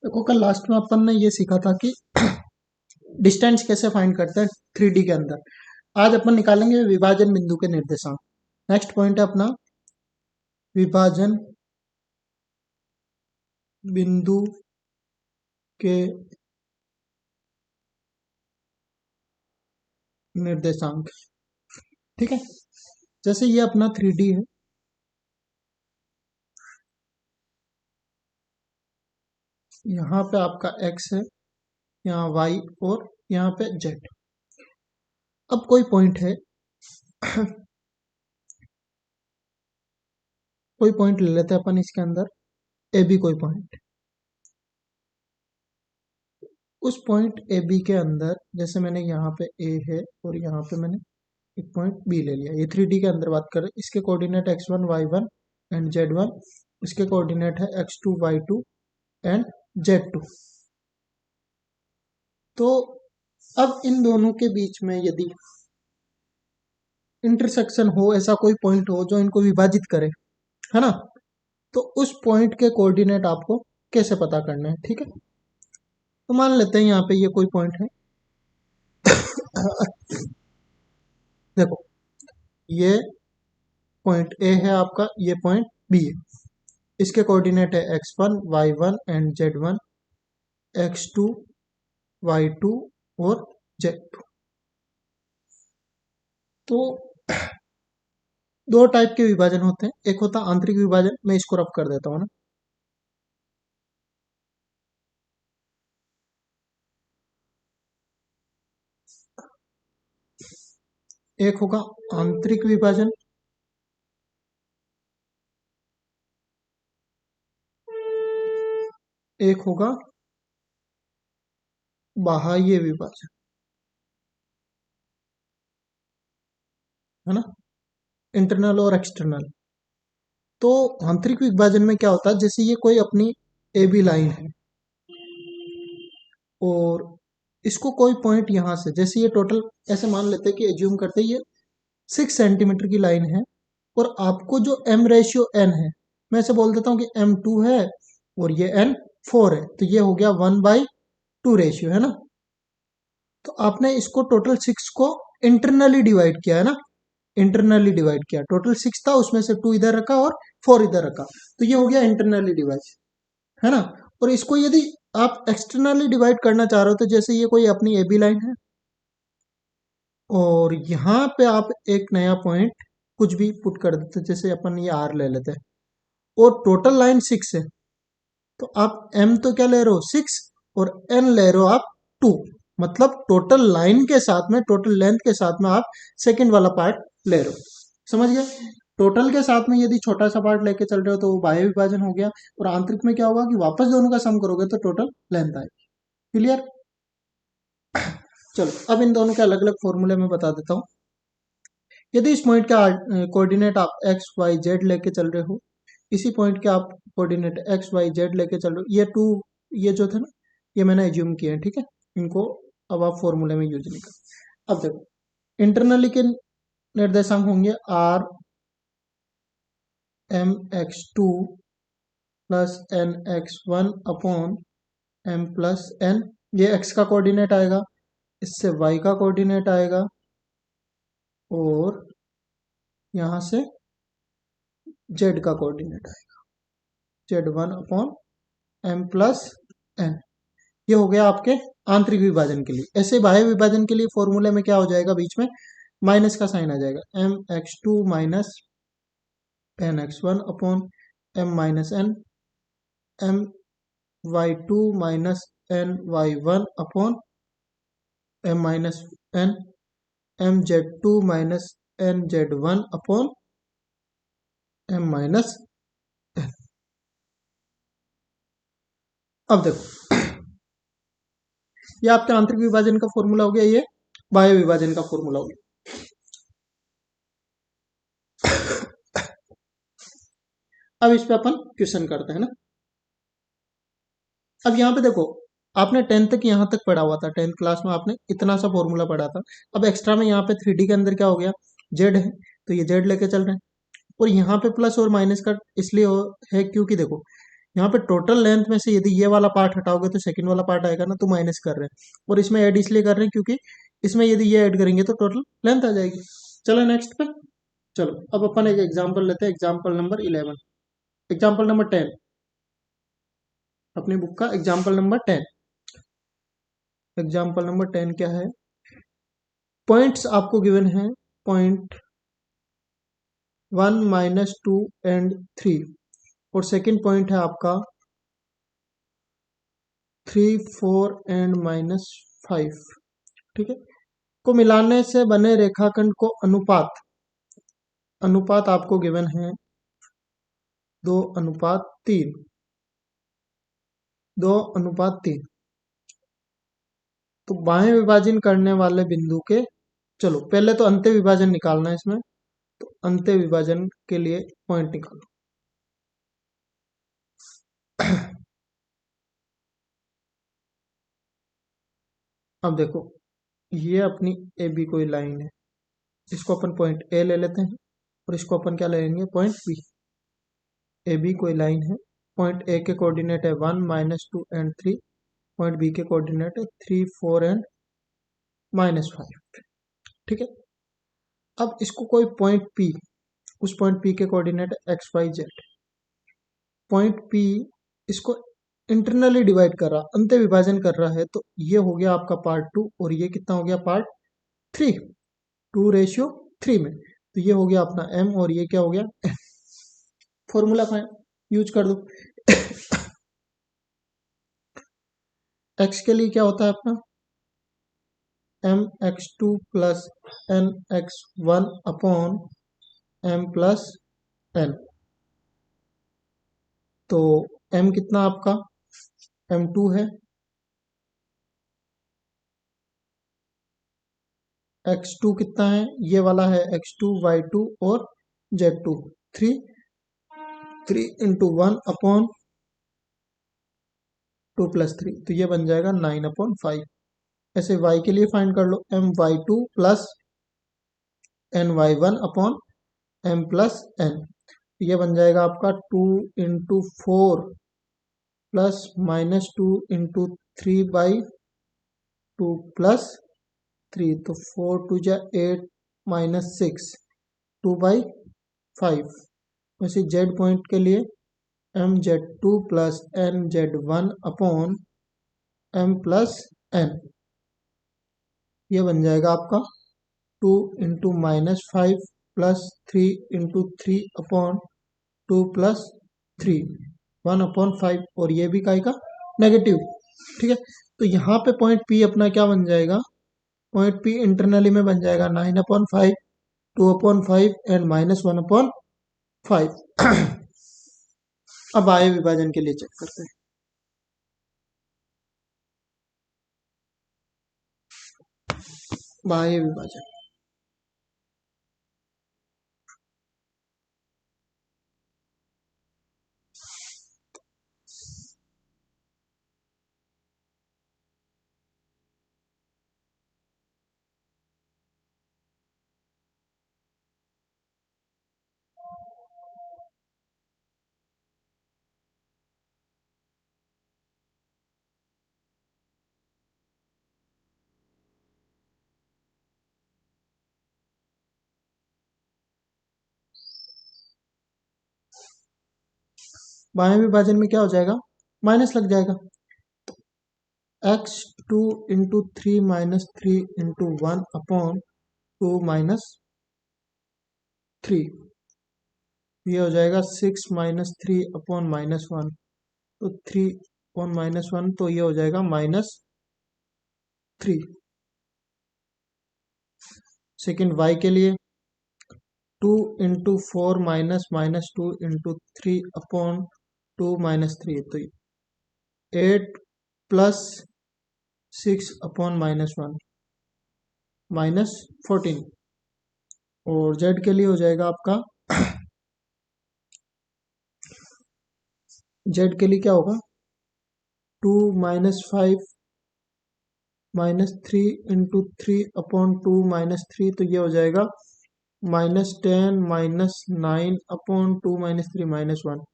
देखो कल लास्ट में अपन ने ये सीखा था कि डिस्टेंस कैसे फाइंड करते हैं 3D के अंदर। आज अपन निकालेंगे विभाजन बिंदु के निर्देशांक। नेक्स्ट पॉइंट है अपना विभाजन बिंदु के निर्देशांक। ठीक है, जैसे ये अपना 3D है, यहाँ पे आपका x है, यहाँ y और यहाँ पे z। अब कोई पॉइंट है कोई पॉइंट ले लेते हैं अपन इसके अंदर, ए बी कोई पॉइंट। उस पॉइंट ए बी के अंदर जैसे मैंने यहाँ पे ए है और यहाँ पे मैंने एक पॉइंट बी ले लिया। ये 3D के अंदर बात करें, इसके coordinate x1 y1 and z1, इसके कोऑर्डिनेट है x2 y2 एंड z2। तो अब इन दोनों के बीच में यदि इंटरसेक्शन हो, ऐसा कोई पॉइंट हो जो इनको विभाजित करे, है ना, तो उस पॉइंट के कोऑर्डिनेट आपको कैसे पता करना है। ठीक है, तो मान लेते हैं यहाँ पे ये कोई पॉइंट है देखो, ये पॉइंट ए है आपका, ये पॉइंट बी है। इसके कोऑर्डिनेट है x1 y1 and z1, x2 y2 और z2। तो दो टाइप के विभाजन होते हैं, एक होता है आंतरिक विभाजन, मैं इसको रफ कर देता हूँ ना। एक होगा आंतरिक विभाजन, एक होगा बाह्य विभाजन, है ना, इंटरनल और एक्सटर्नल। तो आंतरिक विभाजन में क्या होता है, जैसे ये कोई अपनी ए बी लाइन है और इसको कोई पॉइंट यहाँ से, जैसे ये टोटल ऐसे मान लेते हैं कि एज्यूम करते हैं ये 6 सेंटीमीटर की लाइन है और आपको जो m रेशियो n है, मैं ऐसे बोल देता हूँ कि m2 है और ये n 4 है, तो ये हो गया 1/2 रेशियो, है ना। तो आपने इसको टोटल 6 को इंटरनली डिवाइड किया, है ना, इंटरनली डिवाइड किया। टोटल 6 था, उसमें से 2 इधर रखा और 4 इधर रखा, तो ये हो गया इंटरनली डिवाइड, है ना। और इसको यदि आप एक्सटर्नली डिवाइड करना चाह रहे हो, तो जैसे ये कोई अपनी ए बी लाइन है और यहाँ पे आप एक नया पॉइंट कुछ भी पुट कर देते, जैसे अपन ये आर ले लेते हैं और टोटल लाइन 6 है, तो आप एम तो क्या ले रहे हो 6 और एन ले रहे हो आप 2, मतलब टोटल लाइन के साथ में, टोटल लेंथ के साथ में आप सेकंड वाला पार्ट ले रहे हो। समझ गए, टोटल के साथ में यदि छोटा सा पार्ट लेके चल रहे हो तो वो बाह्य विभाजन हो गया, और आंतरिक में क्या होगा कि वापस दोनों का सम करोगे तो टोटल लेंथ आएगी। क्लियर। चलो अब इन दोनों के अलग अलग फॉर्मूले में बता देता हूँ। यदि इस पॉइंट का कोऑर्डिनेट आप एक्स वाई जेड लेके चल रहे हो, इसी पॉइंट के आप कोऑर्डिनेट एक्स वाई जेड लेके चल रहे हो, ये टू, ये जो थे ना, ये मैंने एज्यूम किए हैं, ठीक है, इनको अब आप फॉर्मूले में यूज नहीं कर। अब देखो, इंटरनली के निर्देशांक होंगे R m x two plus n x one upon m plus n, ये एक्स का कोऑर्डिनेट आएगा, इससे वाई का कोऑर्डिनेट आएगा और यहाँ से जेड का कोऑर्डिनेट आएगा, z1 upon m plus n. ये हो गया आपके आंतरिक विभाजन के लिए। ऐसे बाह्य विभाजन के लिए फॉर्मूले में क्या हो जाएगा, बीच में माइनस का साइन आ जाएगा, m x two minus n x one upon m minus n, m y two minus n y one upon m minus n, m z two minus n z one upon m minus n. अब देखो, ये आपके आंतरिक विभाजन का formula हो गया, ये बाह्य विभाजन का फॉर्मूला हो गया। अब इस पे अपन क्वेश्चन करते हैं ना। अब यहाँ पे देखो, आपने 10th तक यहाँ तक पढ़ा हुआ था, 10th क्लास में आपने इतना सा फॉर्मूला पढ़ा था। अब एक्स्ट्रा में यहाँ पे 3D के अंदर क्या हो गया, जेड है, तो ये जेड लेके चल रहे हैं, और यहाँ पे प्लस और माइनस का इसलिए है क्योंकि देखो यहाँ पे टोटल लेंथ में से यदि ये वाला पार्ट हटाओगे तो सेकंड वाला पार्ट आएगा ना, तो माइनस कर रहे हैं। और इसमें ऐड इसलिए कर रहे हैं क्योंकि इसमें यदि ये ऐड करेंगे तो टोटल लेंथ आ जाएगी। चलो नेक्स्ट पे। चलो अब अपन एक एग्जाम्पल लेते हैं, एग्जाम्पल नंबर 11, एग्जाम्पल नंबर 10, अपनी बुक का एग्जाम्पल नंबर 10। एग्जाम्पल नंबर 10 क्या है? पॉइंट्स आपको गिवन है, पॉइंट 1 -2 एंड 3, और सेकंड पॉइंट है आपका 3 4 एंड -5। ठीक है, को मिलाने से बने रेखाखंड को अनुपात, अनुपात आपको गिवन है 2:3, 2:3। तो बाएं विभाजन करने वाले बिंदु के, चलो पहले तो अंत्य विभाजन निकालना है इसमें, तो अंत्य विभाजन के लिए पॉइंट निकालो। अब देखो, ये अपनी ए बी कोई लाइन है, इसको अपन पॉइंट ए ले लेते हैं, और इसको अपन क्या ले लेंगे, पॉइंट बी। ए बी कोई लाइन है, पॉइंट ए के कोऑर्डिनेट है 1 -2 एंड 3, पॉइंट बी के कोऑर्डिनेट है 3 4 एंड -5। ठीक है, अब इसको कोई पॉइंट पी, उस पॉइंट पी के coordinate x y z, point P इसको इंटरनली डिवाइड कर रहा, अंत्य विभाजन कर रहा है, तो ये हो गया आपका पार्ट 2, और ये कितना हो गया, पार्ट 3, 2:3 में। तो ये हो गया अपना m, और ये क्या हो गया, फॉर्मूला का यूज कर दो। x के लिए क्या होता है अपना, mx2 plus nx1 upon m plus n। तो m कितना आपका, m2 है, x2 कितना है, ये वाला है x2 y2 और z2, 3 3 × 1 अपॉन 2 + 3, तो ये बन जाएगा 9/5। ऐसे y के लिए फाइंड कर लो, my2 plus ny1 upon m plus n, ये बन जाएगा आपका 2 × 4 प्लस -2 × 3/2 प्लस 3, तो 4 2 जा 8 -6 2/5। वैसे z पॉइंट के लिए mz2 plus nz1 upon m plus n, ये बन जाएगा आपका 2 × -5 प्लस 3 × 3 अपॉन 2 प्लस 3, 1/5, और ये भी काय का, नेगेटिव। ठीक है, तो यहाँ पे पॉइंट P अपना क्या बन जाएगा, पॉइंट P इंटरनली में बन जाएगा 9/5, 2/5 एंड -1/5। अब आय विभाजन के लिए चेक करते हैं। बाह्य विभाजन, बाह्य विभाजन में क्या हो जाएगा, माइनस लग जाएगा, x2 × 3 -3 × 1 अपॉन 2 -3, ये हो जाएगा 6 -3 अपॉन -1, तो 3 अपॉन -1, तो ये हो जाएगा -3। सेकेंड y के लिए 2 × 4 -2 × 3 अपॉन 2 -3, तो 8 प्लस 6 अपॉन -1 -14। और z के लिए हो जाएगा आपका, z के लिए क्या होगा, 2 -5 -3 × 3 अपॉन 2 -3, तो ये हो जाएगा -10 -9 upon 2 -3 -1।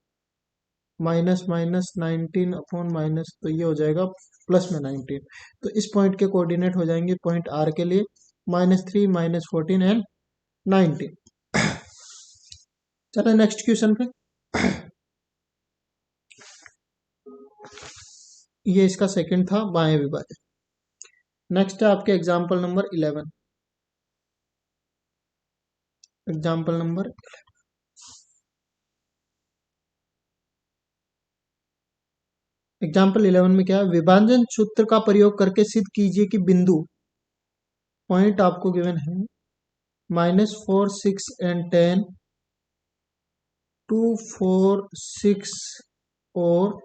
Minus minus 19 upon minus, तो ये हो जाएगा प्लस में 19। तो इस पॉइंट के कोऑर्डिनेट हो जाएंगे पॉइंट आर के लिए -3 -14 एंड 19। चलो नेक्स्ट क्वेश्चन पे। ये इसका सेकंड था बाएं विभाजन। नेक्स्ट है आपके example number 11। Example number example 11 में क्या है, विभाजन सूत्र का प्रयोग करके सिद्ध कीजिए कि बिंदु, पॉइंट आपको गिवन है -4 6 एंड 10, 2 4 6 और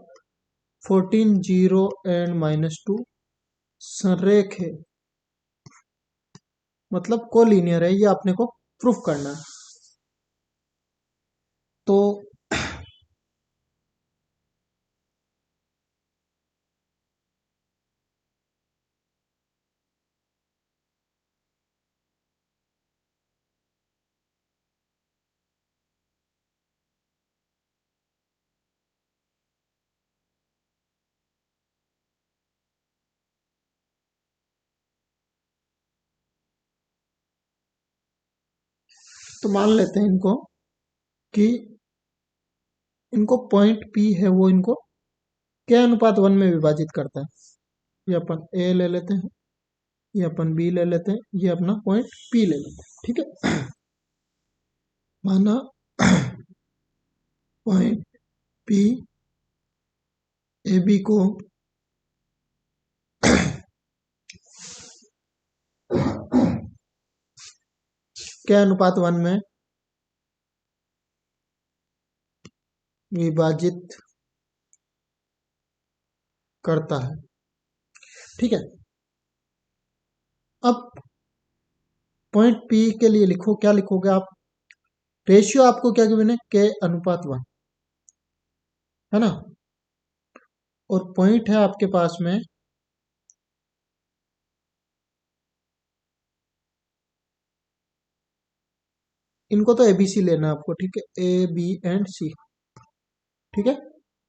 14 0 एंड -2 संरेख है, मतलब कोलिनियर है, ये आपने को प्रूफ करना है। तो मान लेते हैं इनको कि इनको पॉइंट पी है वो इनको के अनुपात 1 में विभाजित करता है। ये अपन ए ले लेते हैं, ये अपन बी ले लेते हैं, ये अपना पॉइंट पी ले लेते हैं। ठीक है, माना पॉइंट पी ए बी को के अनुपात 1 में विभाजित करता है। ठीक है, अब पॉइंट पी के लिए लिखो, क्या लिखोगे आप, रेशियो आपको क्या गिवन है, के अनुपात 1, है ना, और पॉइंट है आपके पास में इनको तो एबीसी लेना है आपको। ठीक है, ए बी एंड सी। ठीक है,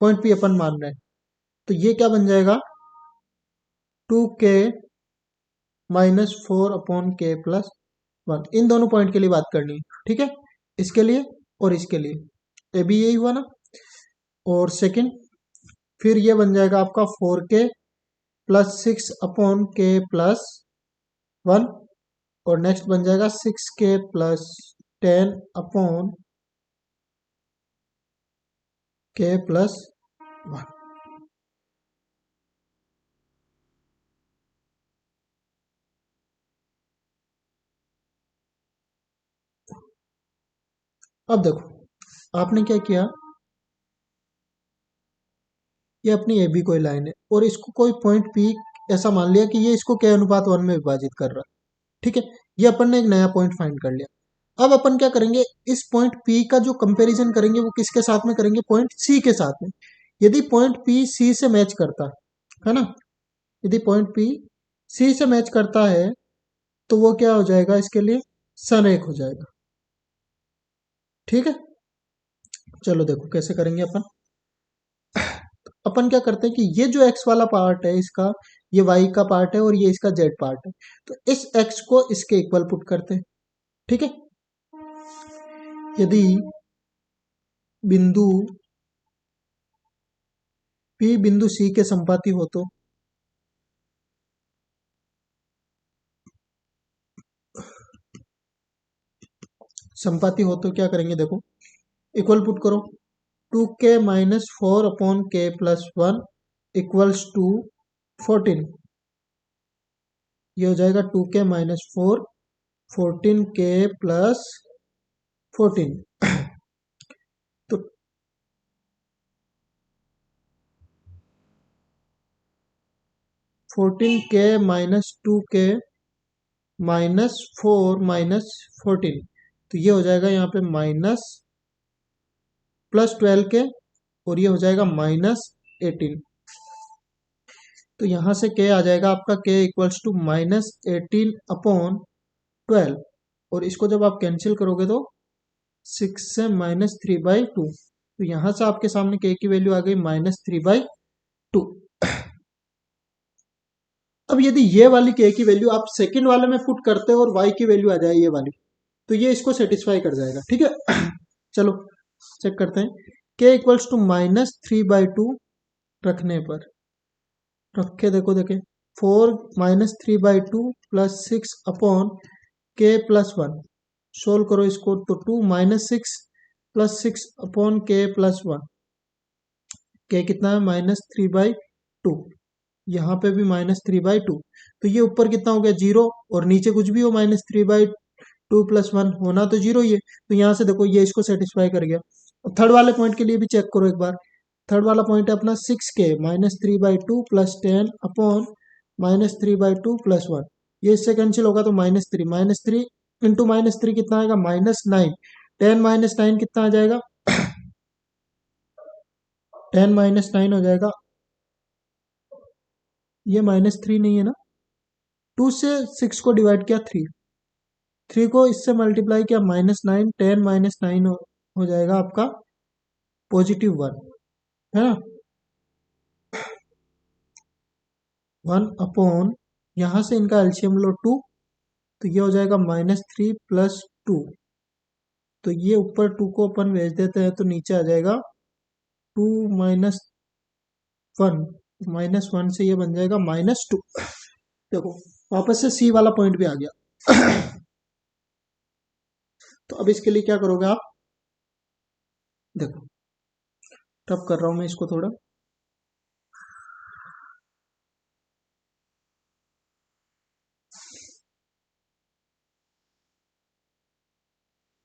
पॉइंट पी अपन मान रहे हैं, तो ये क्या बन जाएगा, 2k -4 अपॉन के प्लस 1। इन दोनों पॉइंट के लिए बात करनी है। ठीक है, इसके लिए और इसके लिए ए बी यही हुआ ना, और सेकंड फिर ये बन जाएगा आपका 4k प्लस 6 अपॉन के प्लस 1, और नेक्स्ट बन जाएगा 6k प्लस 10 अपॉन के प्लस 1। अब देखो आपने क्या किया, ये अपनी ए बी कोई लाइन है और इसको कोई पॉइंट पी ऐसा मान लिया कि ये इसको के अनुपात 1 में विभाजित कर रहा है। ठीक है, ये अपन ने एक नया पॉइंट फाइंड कर लिया। अब अपन क्या करेंगे, इस पॉइंट पी का जो कंपैरिजन करेंगे वो किसके साथ में करेंगे, पॉइंट सी के साथ में। यदि पॉइंट पी सी से मैच करता है ना, यदि पॉइंट पी सी से मैच करता है तो वो क्या हो जाएगा, इसके लिए संरेख हो जाएगा। ठीक है, चलो देखो कैसे करेंगे अपन। अपन क्या करते हैं कि ये जो x वाला पार्ट है इसका, ये y का पार्ट है और ये इसका z पार्ट है, तो इस x को इसके इक्वल पुट करते हैं। ठीक है, यदि बिंदु P बिंदु C के संपाती हो तो क्या करेंगे, देखो इक्वल पुट करो, 2k -4 अपॉन के प्लस 1 इक्वल्स टू 14। ये हो जाएगा 2k -4 14k प्लस 14। तो 14k -2k -4 -14, तो ये हो जाएगा यहाँ पे माइनस प्लस 12k, और ये हो जाएगा -18। तो यहाँ से k आ जाएगा आपका k इक्वल्स टू -18 अपॉन 12, और इसको जब आप कैंसिल करोगे तो 6 से -3/2, तो यहां से आपके सामने k की वैल्यू आ गई -3/2। अब यदि ये वाली k की वैल्यू आप सेकंड वाले में पुट करते हो और y की वैल्यू आ जाए ये वाली, तो ये इसको सेटिस्फाई कर जाएगा। ठीक है चलो चेक करते हैं। k इक्वल्स टू -3/2 रखने पर, रख के देखो देखे, 4 -3/2 प्लस 6 अपॉन k+1, सोल्व करो इसको तो 2 -6 प्लस 6 अपॉन k+1, k कितना है -3/2, यहाँ पे भी -3/2, तो ये ऊपर कितना हो गया 0, और नीचे कुछ भी हो -3/2 + 1 होना तो 0 ही है। तो यहाँ से देखो ये इसको सेटिस्फाई कर गया। थर्ड वाले पॉइंट के लिए भी चेक करो एक बार। थर्ड वाला पॉइंट है अपना 6k -3/2 + 10 अपॉन -3/2 + 1, ये इससे कैंसिल होगा तो -3 इंटू -3 कितना आएगा -9, 10 -9 कितना आ जाएगा 10 -9 हो जाएगा, ये -3 नहीं है ना, 2 से 6 को डिवाइड किया 3 को इससे मल्टीप्लाई किया -9, 10 -9 हो जाएगा आपका +1, है ना। 1 अपॉन, यहाँ से इनका एलसीएम लो 2, तो ये हो जाएगा -3 + 2, तो ये ऊपर 2 को अपन भेज देते हैं तो नीचे आ जाएगा 2 -1, -1 से ये बन जाएगा -2। देखो वापस से सी वाला पॉइंट भी आ गया तो अब इसके लिए क्या करोगे आप, देखो टफ कर रहा हूं मैं इसको थोड़ा।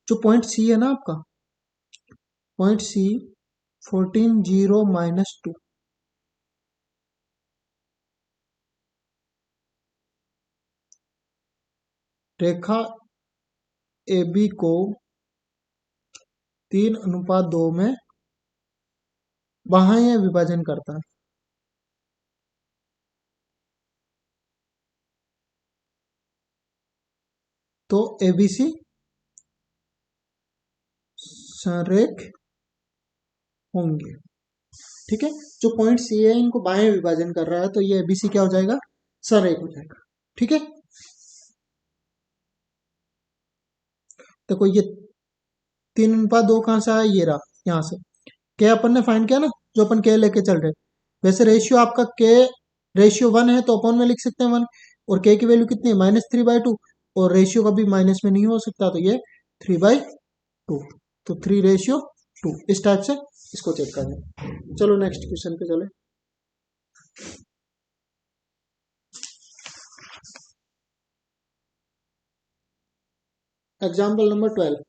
जो पॉइंट सी है ना आपका, point C 14 0 -2, Rekha A B को 3:2 में बाह्य विभाजन करता है। तो एबीसी संरेख होंगे। ठीक है, जो पॉइंट सी है इनको बाह्य विभाजन कर रहा है तो ये एबीसी क्या हो जाएगा, संरेख हो जाएगा। ठीक है, देखो ये 3:2 कहाँ से आया, ये रहा यहाँ से, के अपन ने फाइंड किया ना, जो अपन के लेके चल रहे, वैसे रेशियो आपका के रेशियो 1 है तो अपन में लिख सकते हैं 1, और के की वैल्यू कितनी है -3/2, और रेशियो कभी माइनस में नहीं हो सकता तो ये 3/2, तो 3:2, इस टाइप से इसको चेक करना। चलो नेक्स्ट क्वेश्चन पे चले। Example number 12,